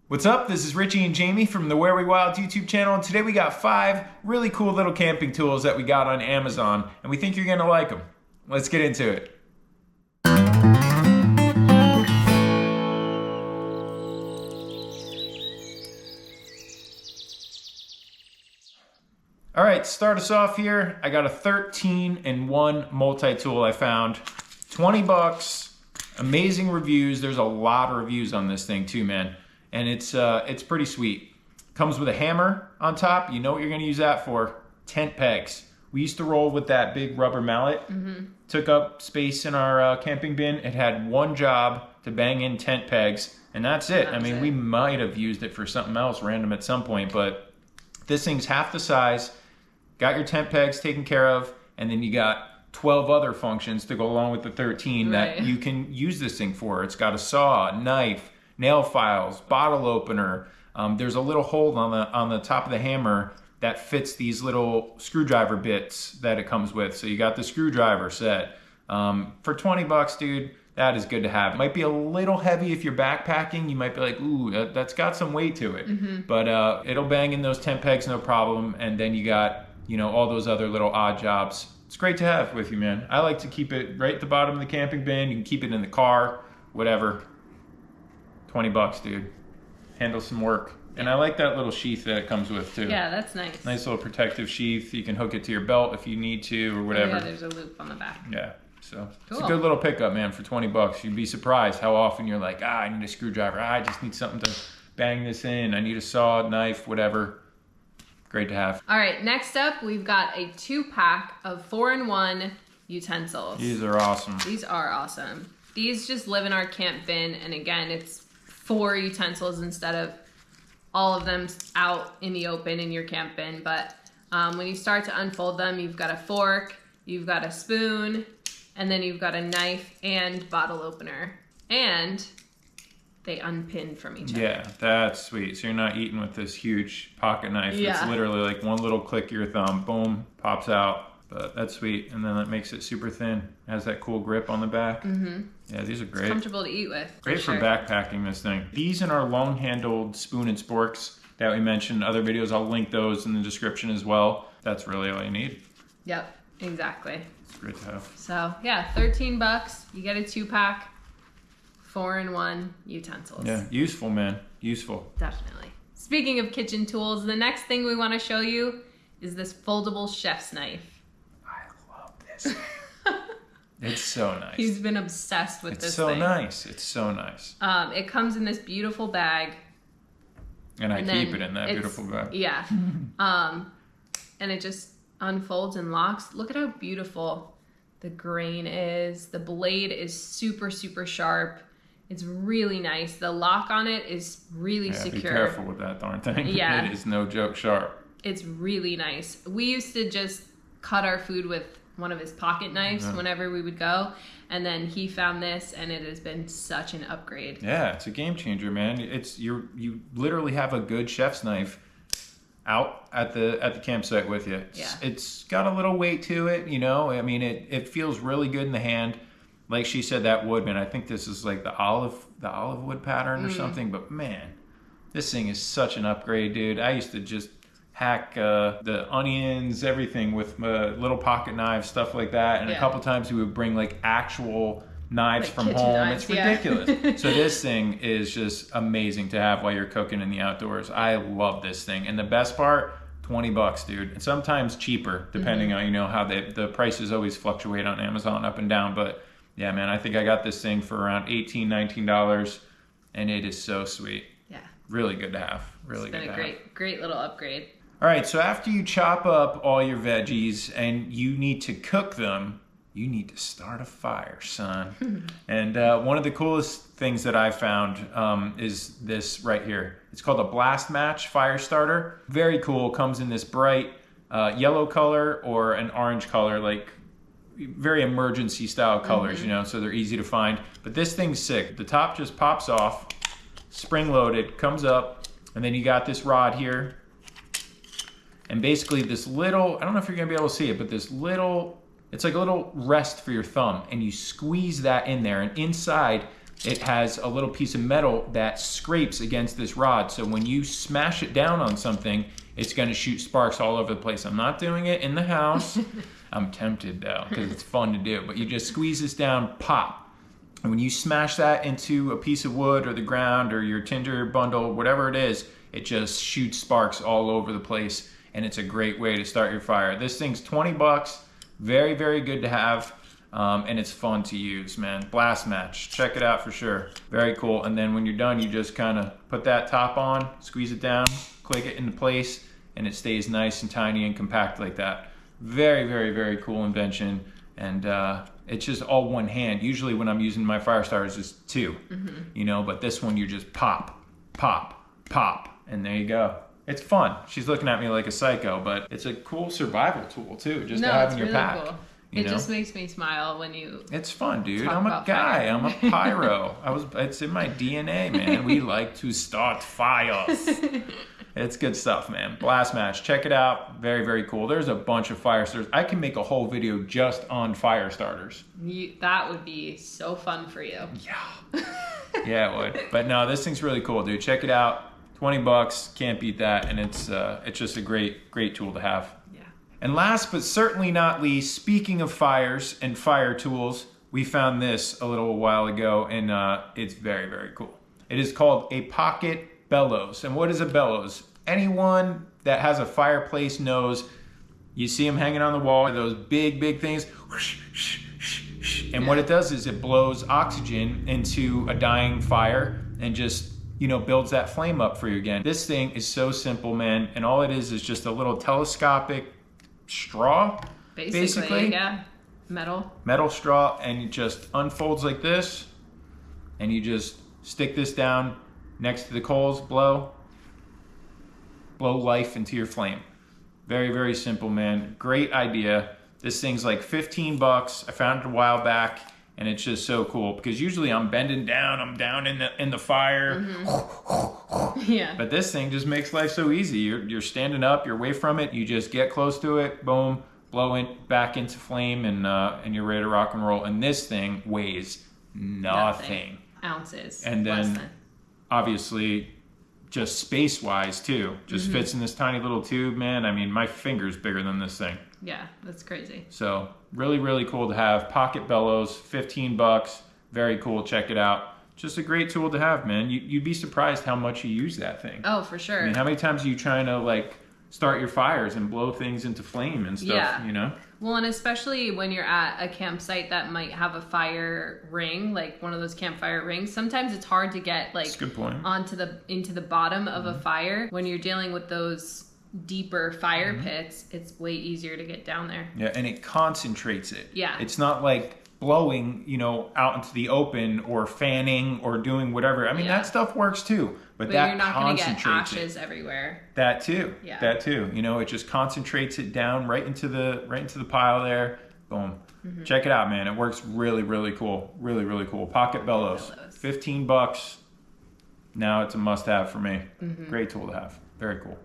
What's up? This is Richie and Jamie from the Where We Wild YouTube channel, and today we got 5 really cool little camping tools that we got on Amazon, and we think you're gonna like them. Let's get into it. All right, start us off here. I got a 13-in-1 multi-tool I found. 20 bucks, amazing reviews. There's a lot of reviews on this thing too, man. And it's pretty sweet. Comes with a hammer on top. You know what you're gonna use that for. Tent pegs. We used to roll with that big rubber mallet. Took up space in our camping bin. It had one job to bang in tent pegs, and that's it. I mean, we might have used it for something else random at some point, but this thing's half the size. Got your tent pegs taken care of, and then you got 12 other functions to go along with the 13 that you can use this thing for. It's got a saw, a knife, nail files, bottle opener. There's a little hole on the top of the hammer that fits these little screwdriver bits that it comes with. So you got the screwdriver set. For 20 bucks, dude, that is good to have. It might be a little heavy if you're backpacking. You might be like, ooh, that's got some weight to it. But it'll bang in those tent pegs, no problem. And then you got, you know, all those other little odd jobs. It's great to have with you, man. I like to keep it right at the bottom of the camping bin. You can keep it in the car, whatever. 20 bucks, dude. Handle some work. And I like that little sheath that it comes with too. Yeah, that's nice. Nice little protective sheath. You can hook it to your belt if you need to or whatever. Oh, yeah, there's a loop on the back. Yeah, so cool. It's a good little pickup, man, for 20 bucks. You'd be surprised how often you're like, I need a screwdriver. I just need something to bang this in. I need a saw, knife, whatever. Great to have. All right, next up, we've got a 2-pack of 4-in-1 utensils. These are awesome. These are awesome. These just live in our camp bin, and again, it's 4 utensils instead of all of them out in the open in your camp bin. But when you start to unfold them, you've got a fork, you've got a spoon, and then you've got a knife and bottle opener. And they unpin from each other. Yeah, that's sweet. So you're not eating with this huge pocket knife. Yeah. It's literally like one little click of your thumb, boom, pops out. But that's sweet. And then that makes it super thin. It has that cool grip on the back. Yeah, these are great. It's comfortable to eat with. Great for backpacking, this thing. These and our long-handled spoon and sporks that we mentioned in other videos, I'll link those in the description as well. That's really all you need. Yep, exactly. It's great to have. So yeah, 13 bucks. You get a 2-pack, 4-in-1 utensils. Yeah, useful, man. Useful. Definitely. Speaking of kitchen tools, the next thing we want to show you is this foldable chef's knife. I love this. It's so nice. He's been obsessed with this thing. thing. It's so nice. It's so nice. It comes in this beautiful bag. And I keep it in that beautiful bag. Yeah. And it just unfolds and locks. Look at how beautiful the grain is. The blade is super, super sharp. It's really nice. The lock on it is really secure. Be careful with that darn thing. Yeah. It is no joke sharp. It's really nice. We used to just cut our food with one of his pocket knives whenever we would go, and then he found this, and it has been such an upgrade. Yeah, it's a game changer, man. You literally have a good chef's knife out at the campsite with you. It's got a little weight to it, you know. I mean, it feels really good in the hand. Like she said, that wood, man. I think this is like the olive wood pattern or something. But man, this thing is such an upgrade, dude. I used to just hack the onions, everything with little pocket knives, stuff like that. And a couple times we would bring like actual knives from home. Knives, it's ridiculous. So this thing is just amazing to have while you're cooking in the outdoors. I love this thing. And the best part, 20 bucks, dude. And sometimes cheaper, depending on, you know, how the prices always fluctuate on Amazon up and down. But yeah, man, I think I got this thing for around $18, $19, and it is so sweet. Yeah. Really good to have. Really good to have. It's been a great little upgrade. All right, so after you chop up all your veggies and you need to cook them, you need to start a fire, son. And one of the coolest things that I found is this right here. It's called a Blast Match fire starter. Very cool. Comes in this bright yellow color or an orange color, like very emergency style colors, you know, so they're easy to find. But this thing's sick. The top just pops off, spring loaded, comes up, and then you got this rod here. And basically this little, I don't know if you're gonna be able to see it, but this little, it's like a little rest for your thumb, and you squeeze that in there, and inside it has a little piece of metal that scrapes against this rod. So when you smash it down on something, it's gonna shoot sparks all over the place. I'm not doing it in the house. I'm tempted though, because it's fun to do. But you just squeeze this down, pop. And when you smash that into a piece of wood or the ground or your tinder bundle, whatever it is, it just shoots sparks all over the place. And it's a great way to start your fire. This thing's 20 bucks. Very, very good to have. And it's fun to use, man. Blast Match, check it out for sure. Very cool. And then when you're done, you just kind of put that top on, squeeze it down, click it into place, and it stays nice and tiny and compact like that. Very, very, very cool invention. And it's just all one hand. Usually when I'm using my fire starters, it's two, you know, but this one you just pop, pop, pop, and there you go. It's fun. She's looking at me like a psycho, but it's a cool survival tool too, just to have in your pack. Cool. You it know? just makes me smile when you. It's fun, dude. Talk I'm a about guy. fire. I'm a pyro. It's in my DNA, man. We like to start fires. It's good stuff, man. Blast Match. Check it out. Very, very cool. There's a bunch of fire starters. I can make a whole video just on fire starters. That would be so fun for you. Yeah. Yeah, it would. But no, this thing's really cool, dude. Check it out. 20 bucks. Can't beat that. And it's just a great, great tool to have. Yeah. And last but certainly not least, speaking of fires and fire tools, we found this a little while ago, and it's very, very cool. It is called a pocket bellows. And what is a bellows? Anyone that has a fireplace knows, you see them hanging on the wall, those big, big things. And what it does is it blows oxygen into a dying fire and just, you know, builds that flame up for you again. This thing is so simple, man. And all it is just a little telescopic straw, basically. Yeah. Metal straw, and it just unfolds like this, and you just stick this down next to the coals, blow life into your flame. Very, very simple, man. Great idea. This thing's like 15 bucks. I found it a while back, and it's just so cool because usually I'm bending down, I'm down in the fire. Yeah. But this thing just makes life so easy. You're standing up, you're away from it, you just get close to it, boom, blow it back into flame, and you're ready to rock and roll. And this thing weighs nothing. Ounces. And then less than. obviously just space-wise too, just fits in this tiny little tube, man. I mean, my finger's bigger than this thing. Yeah, that's crazy. So really, really cool to have. Pocket bellows, 15 bucks. Very cool. Check it out. Just a great tool to have, man. You'd be surprised how much you use that thing. Oh, for sure. I mean, how many times are you trying to like start your fires and blow things into flame and stuff, you know? Well, and especially when you're at a campsite that might have a fire ring, like one of those campfire rings, sometimes it's hard to get like That's a good point. into the bottom of a fire. When you're dealing with those deeper fire pits, it's way easier to get down there. Yeah, and it concentrates it. Yeah. It's not like blowing, you know, out into the open or fanning or doing whatever. I mean, that stuff works too, but that you're not going to get concentrates ashes everywhere. That too. Yeah. That too. You know, it just concentrates it down right into the pile there. Boom. Check it out, man. It works really, really cool. Really, really cool. Pocket bellows. 15 bucks. Now it's a must-have for me. Great tool to have. Very cool.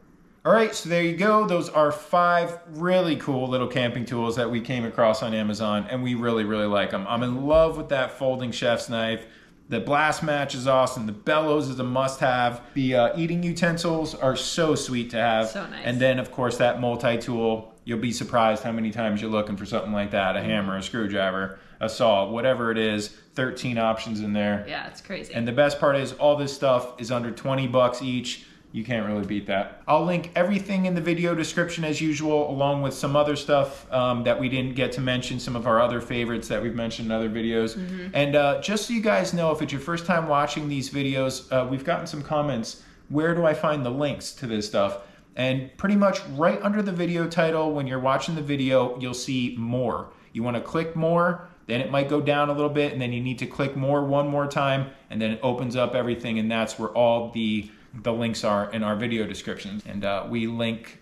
All right, so there you go. Those are 5 really cool little camping tools that we came across on Amazon, and we really, really like them. I'm in love with that folding chef's knife. The Blast Match is awesome. The bellows is a must-have. The eating utensils are so sweet to have. So nice. And then, of course, that multi-tool. You'll be surprised how many times you're looking for something like that. A hammer, a screwdriver, a saw, whatever it is. 13 options in there. Yeah, it's crazy. And the best part is all this stuff is under 20 bucks each. You can't really beat that. I'll link everything in the video description as usual, along with some other stuff that we didn't get to mention, some of our other favorites that we've mentioned in other videos. And just so you guys know, if it's your first time watching these videos, we've gotten some comments, where do I find the links to this stuff? And pretty much right under the video title, when you're watching the video, you'll see more. You wanna click more, then it might go down a little bit, and then you need to click more one more time, and then it opens up everything, and that's where all the links are in our video descriptions. And we link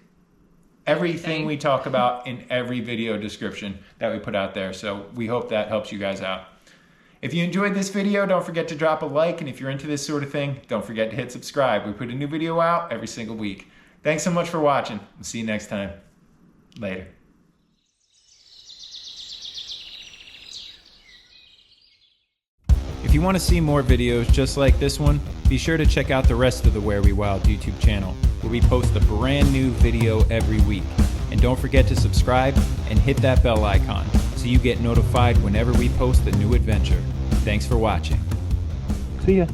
everything we talk about in every video description that we put out there. So we hope that helps you guys out. If you enjoyed this video, don't forget to drop a like. And if you're into this sort of thing, don't forget to hit subscribe. We put a new video out every single week. Thanks so much for watching. We'll see you next time. Later. If you want to see more videos just like this one, be sure to check out the rest of the Where We Wild YouTube channel, where we post a brand new video every week. And don't forget to subscribe and hit that bell icon so you get notified whenever we post a new adventure. Thanks for watching. See ya.